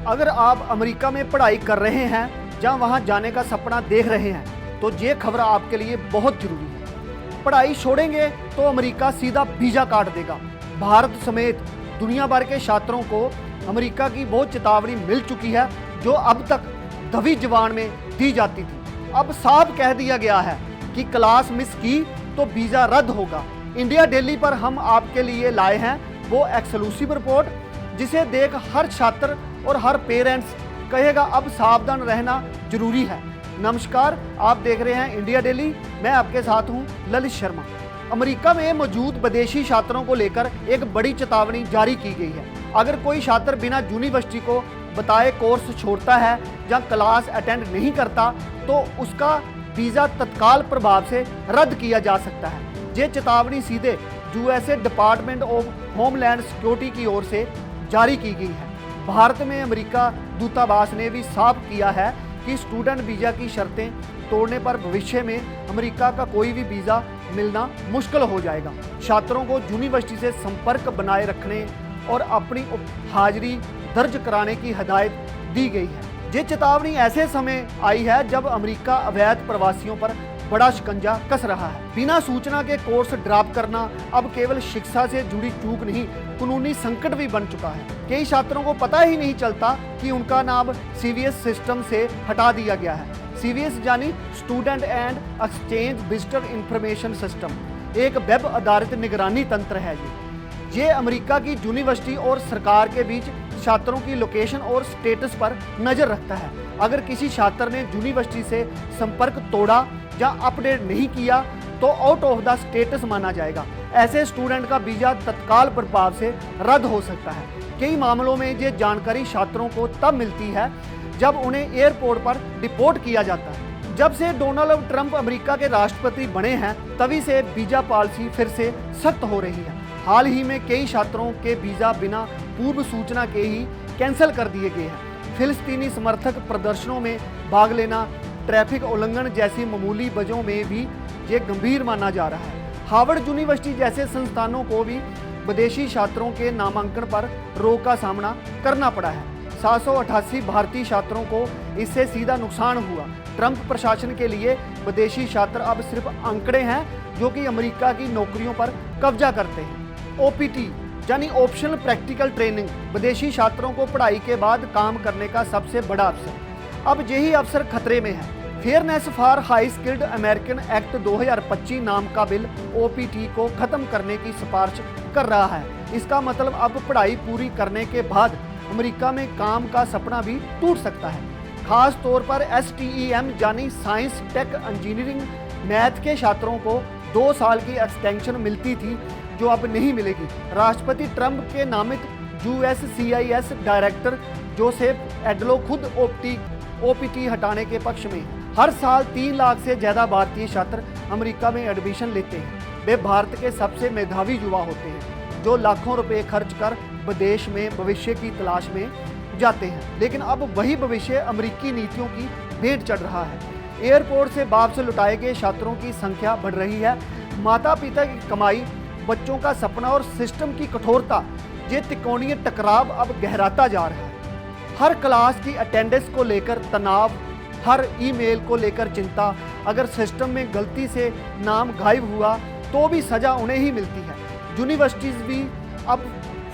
अगर आप अमेरिका में पढ़ाई कर रहे हैं या वहां जाने का सपना देख रहे हैं तो ये खबर आपके लिए बहुत जरूरी है। पढ़ाई छोड़ेंगे तो अमेरिका सीधा वीजा काट देगा। भारत समेत दुनिया भर के छात्रों को अमेरिका की बहुत चेतावनी मिल चुकी है, जो अब तक दबी जबान में दी जाती थी। अब साफ कह दिया गया है कि क्लास मिस की तो वीजा रद्द होगा। इंडिया डेली पर हम आपके लिए लाए हैं वो एक्सक्लूसिव रिपोर्ट, जिसे देख हर छात्र और हर पेरेंट्स कहेगा अब सावधान रहना जरूरी है। नमस्कार, आप देख रहे हैं इंडिया डेली। मैं आपके साथ हूं ललित शर्मा। अमेरिका में मौजूद विदेशी छात्रों को लेकर एक बड़ी चेतावनी जारी की गई है। अगर कोई छात्र बिना यूनिवर्सिटी को बताए कोर्स छोड़ता है या क्लास अटेंड नहीं करता तो उसका वीज़ा तत्काल प्रभाव से रद्द किया जा सकता है। ये चेतावनी सीधे USA department of homeland security की ओर से जारी की गई है। भारत में अमेरिका दूतावास ने भी साफ किया है कि स्टूडेंट वीज़ा की शर्तें तोड़ने पर भविष्य में अमेरिका का कोई भी वीज़ा मिलना मुश्किल हो जाएगा। छात्रों को यूनिवर्सिटी से संपर्क बनाए रखने और अपनी हाजिरी दर्ज कराने की हिदायत दी गई है। ये चेतावनी ऐसे समय आई है जब अमेरिका अवैध प्रवासियों पर बड़ा शिकंजा कस रहा है। बिना सूचना के कोर्स ड्रॉप करना अब केवल शिक्षा से जुड़ी चूक नहीं, कानूनी संकट भी बन चुका है। कई छात्रों को पता ही नहीं चलता कि उनका नाम सीवीएस सिस्टम से हटा दिया गया है। सीवीएस यानी student and exchange visitor information system एक वेब आधारित निगरानी तंत्र है। ये अमेरिका की यूनिवर्सिटी और सरकार के बीच छात्रों की लोकेशन और स्टेटस पर नजर रखता है। अगर किसी छात्र ने यूनिवर्सिटी से संपर्क तोड़ा या अपडेट नहीं किया तो आउट ऑफ द स्टेटस माना जाएगा। ऐसे स्टूडेंट का वीजा तत्काल प्रभाव से रद्द हो सकता है। कई मामलों में ये जानकारी छात्रों को तब मिलती है जब उन्हें एयरपोर्ट पर डिपोर्ट किया जाता है। जब से डोनाल्ड ट्रंप अमेरिका के राष्ट्रपति बने हैं तभी से वीजा पॉलिसी फिर से सख्त हो रही है। हाल ही में कई छात्रों के वीजा बिना पूर्व सूचना के ही कैंसिल कर दिए गए हैं। फिलिस्तीनी समर्थक प्रदर्शनों में भाग लेना, ट्रैफिक उल्लंघन जैसी मामूली वजहों में भी ये गंभीर माना जा रहा है। हार्वर्ड यूनिवर्सिटी जैसे संस्थानों को भी विदेशी छात्रों के नामांकन पर रोक का सामना करना पड़ा है। 788 भारतीय छात्रों को इससे सीधा नुकसान हुआ। ट्रंप प्रशासन के लिए विदेशी छात्र अब सिर्फ आंकड़े हैं जो कि अमेरिका की नौकरियों पर कब्जा करते हैं। ओपीटी यानी ऑप्शनल प्रैक्टिकल ट्रेनिंग विदेशी छात्रों को पढ़ाई के बाद काम करने का सबसे बड़ा अवसर। अब यही अवसर खतरे में है। Fairness for high skilled American act 2025 नाम का बिल ओपीटी को खत्म करने की सिफारिश कर रहा है। इसका मतलब अब पढ़ाई पूरी करने के बाद अमेरिका में काम का सपना भी टूट सकता है। खास तौर पर STEM यानी साइंस, टेक, इंजीनियरिंग, मैथ के छात्रों को 2 साल की एक्सटेंशन मिलती थी जो अब नहीं मिलेगी। राष्ट्रपति ट्रंप के नामित USCIS डायरेक्टर जोसेफ एडलो खुद ओपीटी हटाने के पक्ष में। हर साल 3 लाख से ज़्यादा भारतीय छात्र अमेरिका में एडमिशन लेते हैं। वे भारत के सबसे मेधावी युवा होते हैं जो लाखों रुपए खर्च कर विदेश में भविष्य की तलाश में जाते हैं। लेकिन अब वही भविष्य अमेरिकी नीतियों की भेंट चढ़ रहा है। एयरपोर्ट से वापस लौटाए गए छात्रों की संख्या बढ़ रही है। माता पिता की कमाई, बच्चों का सपना और सिस्टम की कठोरता, ये त्रिकोणीय टकराव अब गहराता जा रहा है। हर क्लास की अटेंडेंस को लेकर तनाव, हर ईमेल को लेकर चिंता। अगर सिस्टम में गलती से नाम गायब हुआ तो भी सजा उन्हें ही मिलती है। यूनिवर्सिटीज़ भी अब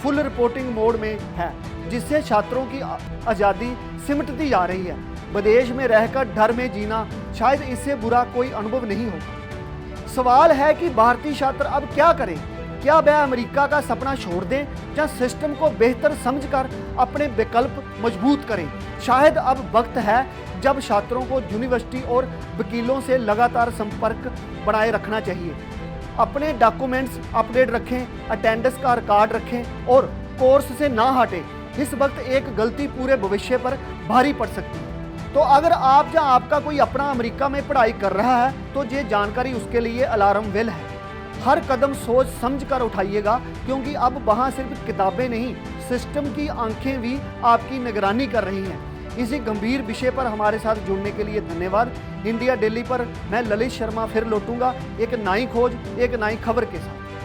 फुल रिपोर्टिंग मोड में है, जिससे छात्रों की आज़ादी सिमटती जा रही है। विदेश में रहकर डर में जीना शायद इससे बुरा कोई अनुभव नहीं होगा। सवाल है कि भारतीय छात्र अब क्या करें? क्या वह अमेरिका का सपना छोड़ दें या सिस्टम को बेहतर समझकर अपने विकल्प मजबूत करें? शायद अब वक्त है जब छात्रों को यूनिवर्सिटी और वकीलों से लगातार संपर्क बनाए रखना चाहिए। अपने डॉक्यूमेंट्स अपडेट रखें, अटेंडेंस का रिकॉर्ड रखें और कोर्स से ना हटें। इस वक्त एक गलती पूरे भविष्य पर भारी पड़ सकती है। तो अगर आप या आपका कोई अपना अमेरिका में पढ़ाई कर रहा है तो ये जानकारी उसके लिए अलार्म बेल है। हर कदम सोच समझ कर उठाइएगा, क्योंकि अब वहाँ सिर्फ किताबें नहीं, सिस्टम की आंखें भी आपकी निगरानी कर रही हैं। इसी गंभीर विषय पर हमारे साथ जुड़ने के लिए धन्यवाद। इंडिया डेली पर मैं ललित शर्मा फिर लौटूंगा एक नई खोज, एक नई खबर के साथ।